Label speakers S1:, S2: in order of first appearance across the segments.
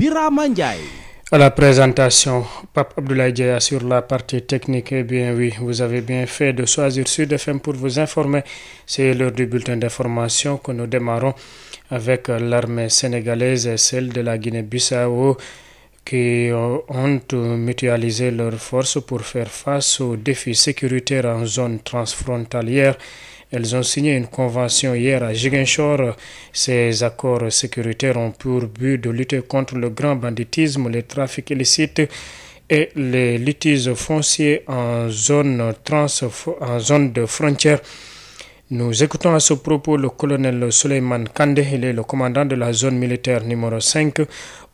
S1: Birama Ndiaye.
S2: À la présentation, Pape Abdoulaye Dieye sur la partie technique. Eh bien oui, vous avez bien fait de choisir Sud FM pour vous informer. C'est l'heure du bulletin d'information que nous démarrons avec l'armée sénégalaise et celle de la Guinée-Bissau qui ont mutualisé leurs forces pour faire face aux défis sécuritaires en zone transfrontalière. Elles ont signé une convention hier à Ziguinchor. Ces accords sécuritaires ont pour but de lutter contre le grand banditisme, les trafics illicites et les litiges fonciers en zone de frontière. Nous écoutons à ce propos le colonel Souleymane Kandé, il est le commandant de la zone militaire numéro 5,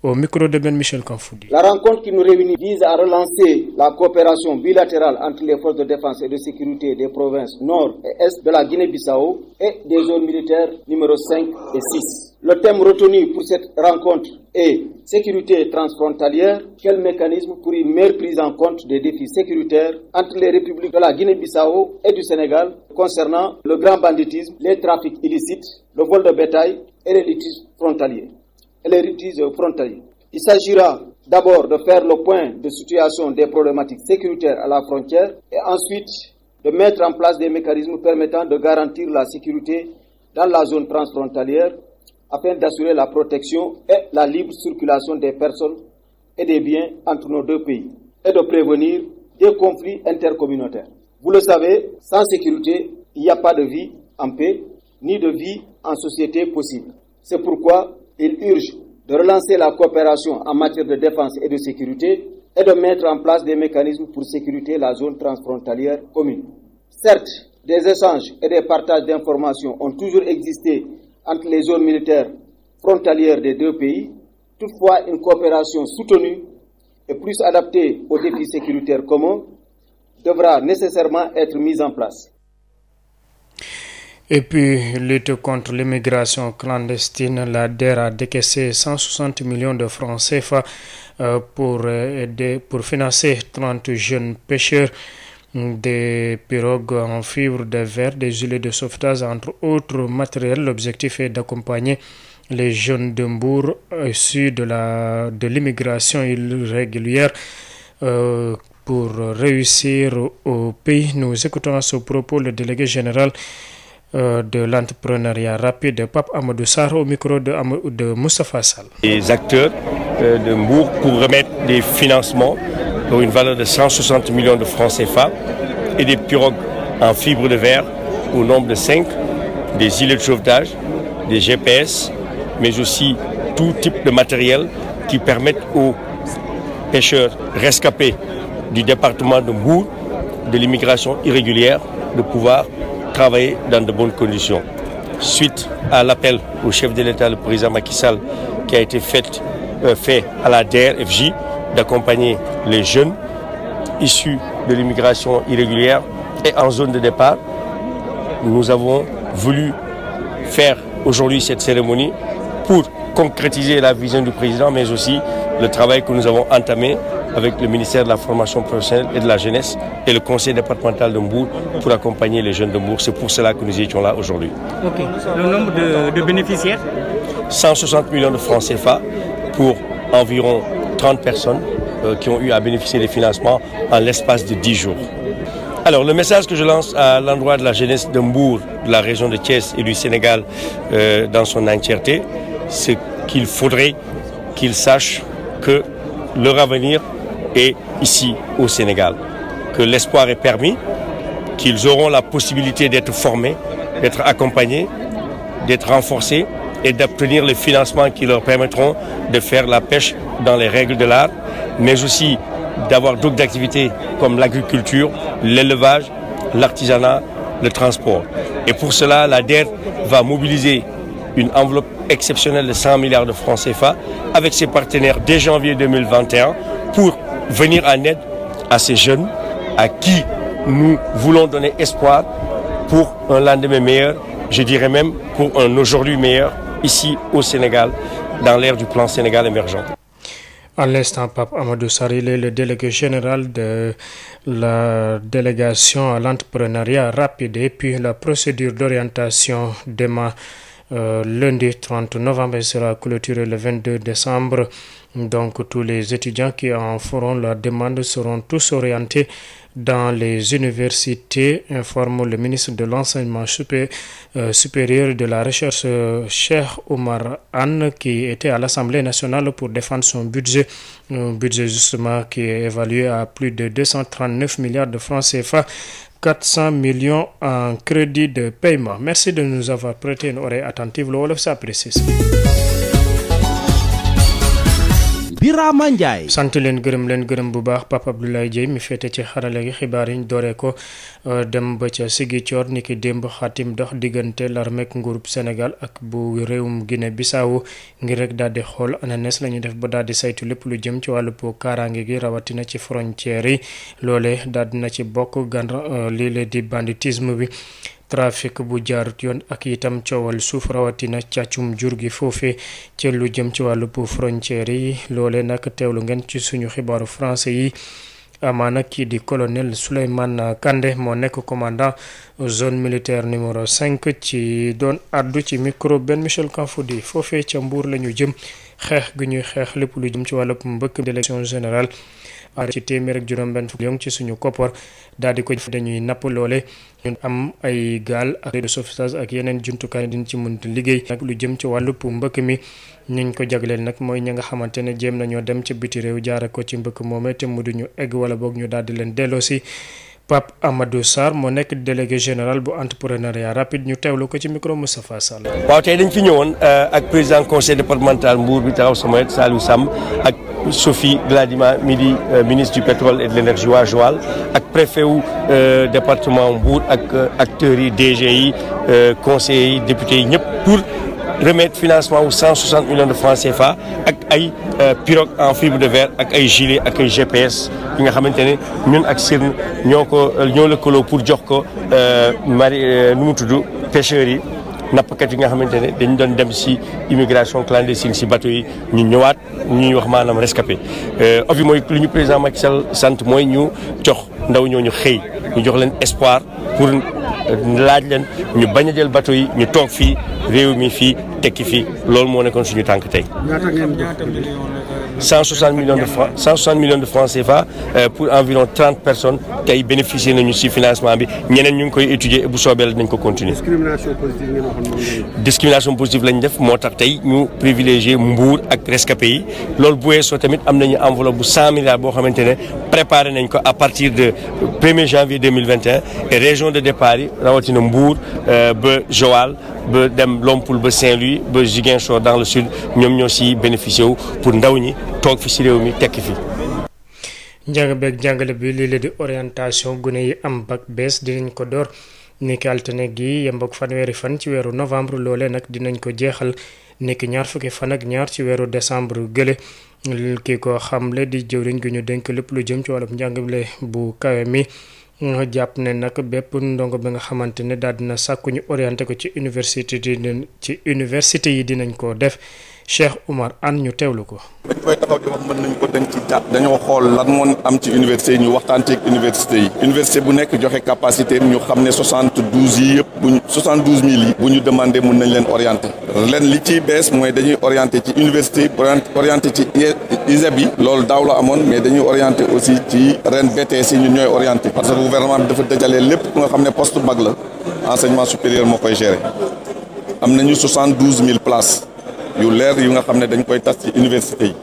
S2: au micro de Ben Michel Kanfoudi.
S3: La rencontre qui nous réunit vise à relancer la coopération bilatérale entre les forces de défense et de sécurité des provinces nord et est de la Guinée-Bissau et des zones militaires numéro 5 et 6. Le thème retenu pour cette rencontre est sécurité transfrontalière. Quel mécanisme pour une meilleure prise en compte des défis sécuritaires entre les républiques de la Guinée-Bissau et du Sénégal concernant le grand banditisme, les trafics illicites, le vol de bétail et les litiges frontaliers. Il s'agira d'abord de faire le point de situation des problématiques sécuritaires à la frontière et ensuite de mettre en place des mécanismes permettant de garantir la sécurité dans la zone transfrontalière afin d'assurer la protection et la libre circulation des personnes et des biens entre nos deux pays et de prévenir des conflits intercommunautaires. Vous le savez, sans sécurité, il n'y a pas de vie en paix ni de vie en société possible. C'est pourquoi il urge de relancer la coopération en matière de défense et de sécurité et de mettre en place des mécanismes pour sécuriter la zone transfrontalière commune. Certes, des échanges et des partages d'informations ont toujours existé entre les zones militaires frontalières des deux pays. Toutefois, une coopération soutenue et plus adaptée aux défis sécuritaires communs devra nécessairement être mise en place.
S2: Et puis, lutte contre l'immigration clandestine, la DER a décaissé 160 millions de francs CFA pour financer 30 jeunes pêcheurs, des pirogues en fibre de verre, des gilets de sauvetage, entre autres matériels. L'objectif est d'accompagner les jeunes de Mbour issus de l'immigration irrégulière pour réussir au pays. Nous écoutons à ce propos le délégué général de l'entrepreneuriat rapide, Pape Amadou Sarr, au micro de Moustapha Sall.
S4: Les acteurs de Mbour pour remettre des financements pour une valeur de 160 millions de francs CFA et des pirogues en fibre de verre au nombre de 5, des gilets de sauvetage, des GPS, mais aussi tout type de matériel qui permettent aux pêcheurs rescapés du département de Mbour, de l'immigration irrégulière, de pouvoir travailler dans de bonnes conditions. Suite à l'appel au chef de l'État, le président Macky Sall, qui a été fait à la DER/FJ d'accompagner les jeunes issus de l'immigration irrégulière et en zone de départ, nous avons voulu faire aujourd'hui cette cérémonie pour concrétiser la vision du président, mais aussi le travail que nous avons entamé avec le ministère de la formation professionnelle et de la jeunesse et le conseil départemental de Mbour pour accompagner les jeunes de Mbour. C'est pour cela que nous étions là aujourd'hui.
S5: Ok. Le nombre de bénéficiaires?
S4: 160 millions de francs CFA pour environ 30 personnes qui ont eu à bénéficier des financements en l'espace de 10 jours. Alors, le message que je lance à l'endroit de la jeunesse de Mbour, de la région de Thiès et du Sénégal dans son entièreté, c'est qu'il faudrait qu'ils sachent que leur avenir est ici au Sénégal, que l'espoir est permis, qu'ils auront la possibilité d'être formés, d'être accompagnés, d'être renforcés et d'obtenir les financements qui leur permettront de faire la pêche dans les règles de l'art, mais aussi d'avoir d'autres activités comme l'agriculture, l'élevage, l'artisanat, le transport. Et pour cela, la DER va mobiliser une enveloppe exceptionnelle de 100 milliards de francs CFA avec ses partenaires dès janvier 2021 pour venir en aide à ces jeunes à qui nous voulons donner espoir pour un lendemain meilleur, je dirais même pour un aujourd'hui meilleur ici au Sénégal, dans l'ère du plan Sénégal émergent.
S2: À l'instant, Pape Amadou Sarr, il est le délégué général de la délégation à l'entrepreneuriat rapide et puis la procédure d'orientation lundi 30 novembre et sera clôturé le 22 décembre. Donc tous les étudiants qui en feront la demande seront tous orientés dans les universités, informe le ministre de l'Enseignement supérieur et de la Recherche, Cheikh Oumar Anne, qui était à l'Assemblée nationale pour défendre son budget. Un budget justement qui est évalué à plus de 239 milliards de francs CFA, 400 millions en crédit de paiement. Merci de nous avoir prêté une oreille attentive. Le wolof ça précise.
S1: Birama Ndiaye.
S2: sant leen gërëm bu baax Papa Abdoulaye Dieye mi féete ci xarale gi xibaar yi ñu dooree ko dem ba ca Ziguinchor ni ki démb xaatim dox diggante l'armée ak nguurub Sénégal ak bu réewum Guinée Bissau ngir rek daal di xool ananes la ñuy def ba daal di saytu lépp lu jëm ci wàllu kaaraange gi rawatina ci frontières yi loole daal dina ci bokk lii la di banditisme bi. trafic bu jaarut yoon ak itam coowal suuf rawatina càccum jur gi foofee ci lu jëm ci wàllu frontière yi loole nag teewlu ngeen ci suñu xibaaru français yi amaana kii di colonel Souleymane Kandé moo nekk commandant zone militaire numéro 5 ci doon addu ci micro Ben Michel Kanfoudi foofee ca Mbour la ñu jëm xeex gi ñuy xeex lépp lu jëm ci wàllu mbëkk d'élection générale ci téeméer ak juróom-benn fukk ci suñu koppar daal di ko dañuy napp loole ñun am ay gaal ak de sauvetage ak yeneen jumtukaay diñ ci mën liggéey nag lu jëm ci wàllu mbëkk mi niñ ko jagleel nag mooy ña nga xamante ne jéem nañoo dem ci biti réew jaare ko ci mbëkk moomee te mu duñu egg wala boog ñu daal di leen delloosi. Pape Amadou Sarr moo nekk délégué général bu entrepreneuriat rapide ñu teewlu ko ci micro Moustapha Sall.
S4: waaw tey dañ fi ñëwoon ak président conseil départemental Mbour bi taxaw sama wet Saliou Samb ak Sophie Gladima midi ministre du pétrole et de l'énergie waa Joal ak préfet wu département Mbour ak acteurs yi DG yi conseillers yi députés yi ñëpp pour remettre financement wu 160 millions de francs CFA ak ay pirogue en fibre de verre ak ay gilet ak ay GPS yi nga xamante ne ñun ak CIRN ñoo lëkkaloo pour jox ko nu mu tudd pêcheurs yi nappkat yi nga xamante ne dañu doon dem si immigration clandestine si bateau yi ñu ñëwaat ñuy wax maanaam rescapé ofi mooy lu ñu président Macky Sall sant mooy ñu jox ndaw ñooñu xëy ñu jox leen espoir pour laaj leen ñu bañ a jël bateau yi ñu toog fii réew mi fii tekki fii loolu moo nekkoon suñu tànk tey. 160 millions de francs CFA pour environ 30 personnes tey bénéficier nañu ci financement bi ñeneen ñu ngi koy étudier bu soobee la dañ ko continuer. discrimination positive lañ def moo tax tey ñu privilégié Mbour ak rescapé yi loolu bu weesoo tamit am nañu enveloppe bu 100 milliards boo xamante ne préparé nañ ko à partir de 1er janvier 2021 et région de départ yi rawatina Mbour ba Joal ba dem Lompoul ba Saint-Louis ba Ziguinchor dans le sud ñoom ñoo ci bénéficié wu pour ndaw ñi toog fi ci réew mi tekki fi.
S2: njàng beeg jàngale bi lii la di orientation gune yi am bac bees dinañ ko door niki altine gi yem ak fanweeri fan ci weeru novembre loolee nag dinañ ko jeexal niki ñaar fukki fan ak ñaar ci weeru décembre gële kii ko xamle di jëwriñ gi ñu dénk lépp lu jëm ci wàllum njàngale bu kawe mi. jàpp ne nag bépp ndongo bi nga xamante ne daal dina sàkku ñu orienté ko ci université yi dinañ ko def Cheikh Oumar Anne ñu teewlu ko.
S6: dañ koy taxaw di wax mën nañ ko dañ ci dañoo xool lan moo am ci université yi ñu waxtaan ci université yi. université bu nekk joxe capacité ñu xam ne 72 yi yëpp bu ñu 72000 yi. bu ñu demandé mën nañ leen orienté. leen li ciy bees mooy dañuy orienté ci université yi orienté ci ISEP yi. loolu daaw la amoon mais dañuy orienté aussi ci ren BTS yi ñun ñooy orienté. parce que gouvernement bi dafa dajale lépp ku nga xam ne poste bac la enseignement supérieur moo koy gérer am nañu 72000 places. yu leer yu nga xam ne dañ koy tas ci université yi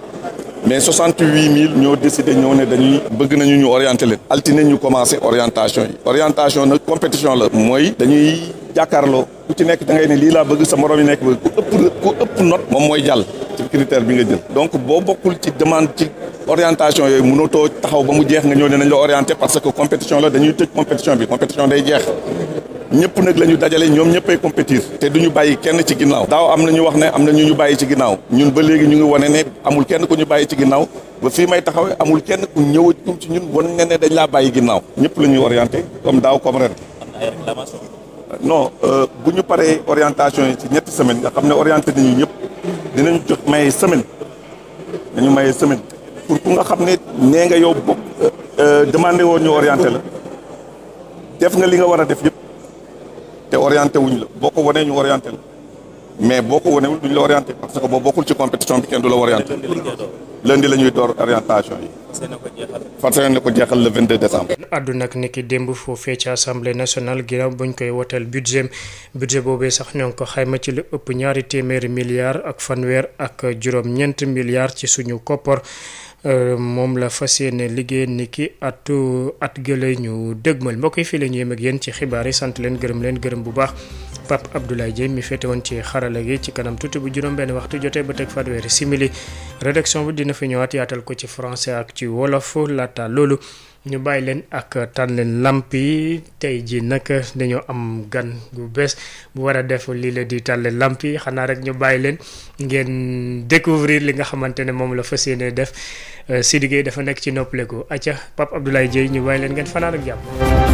S6: mais 68000 ñoo décidé ñoo ne dañuy bëgg nañu ñu orienté leen. altine ñu commencé orientation yi. orientation nag compétition la. mooy dañuy jàkkaarloo ku ci nekk da ngay ne lii laa bëgg sa morom yi nekk bëgg ku ëpp note moom mooy jàll ci critère bi nga jël. donc boo bokkul ci demande ci orientation yooyu mënatoo taxaw ba mu jeex nga ñëw ne nañ la orienté parce que compétition la dañuy tëj compétition bi compétition day jeex. ñëpp nag la ñu dajale ñoom ñëppay compétir te duñu bàyyi kenn ci ginnaaw daaw am na ñu wax ne am na ñu bàyyi ci ginnaaw ñun ba léegi ñu ngi wane ne amul kenn ku ñu bàyyi ci ginnaaw ba fii may taxawee amul kenn ku ñëw ci ñun wan ne ne dañ laa bàyyi ginnaaw ñëpp la ñuy orienté comme daaw comme ren. non bu ñu paree orientation yi ci ñetti semaine nga xam ne orienté nañu ñëpp dinañu jox maye semaine dañu maye semaine pour ku nga xam ne nee nga yow bokk demandé woon ñu orienté la def nga li nga war a def yëpp te orienté wuñ la boo ko wanee ñu orienté la mais boo ko wanewul duñ la orienté parce que boo bokkul ci compétition bi kenn du la orienté. lundi la ñuy door orientation yi. fas yéene ko jeexal le 22 décembre.
S2: àdduna ak niki démb foofee ci assemblée nationale ginnaaw buñ koy woteel budget boobee sax ñoo ngi ko xayma ci lu ëpp 200 milliards ak fanweer ak juróom-ñeent milliards ci suñu koppar. moom la fas yéene liggéey niki at gëlay ñu dëgmal mbokk yi fii la ñu yem ak yéen ci xibaar yi sant leen gërëm bu baax Pape Abdoulaye Dieye mi féete woon ci xarala gi ci kanam tuuti bu juróom-benn waxtu jotee ba teg fanweeri simili rédaction bi dina fi ñëwaat yaatal ko ci français ak ci wolof laata loolu ñu bàyyi leen ak tànn leen lamp yi tey ji nag dañoo am gan gu bees bu war a def lii la di tànn leen lamp yi xanaa rek ñu bàyyi leen ngeen découvrir li nga xamante ne moom la fas yéene def Sidi Gueye dafa nekk ci noppaleku acca Pape Abdoulaye Dieye ñu bàyyi leen ngeen fanaan ak jàmm.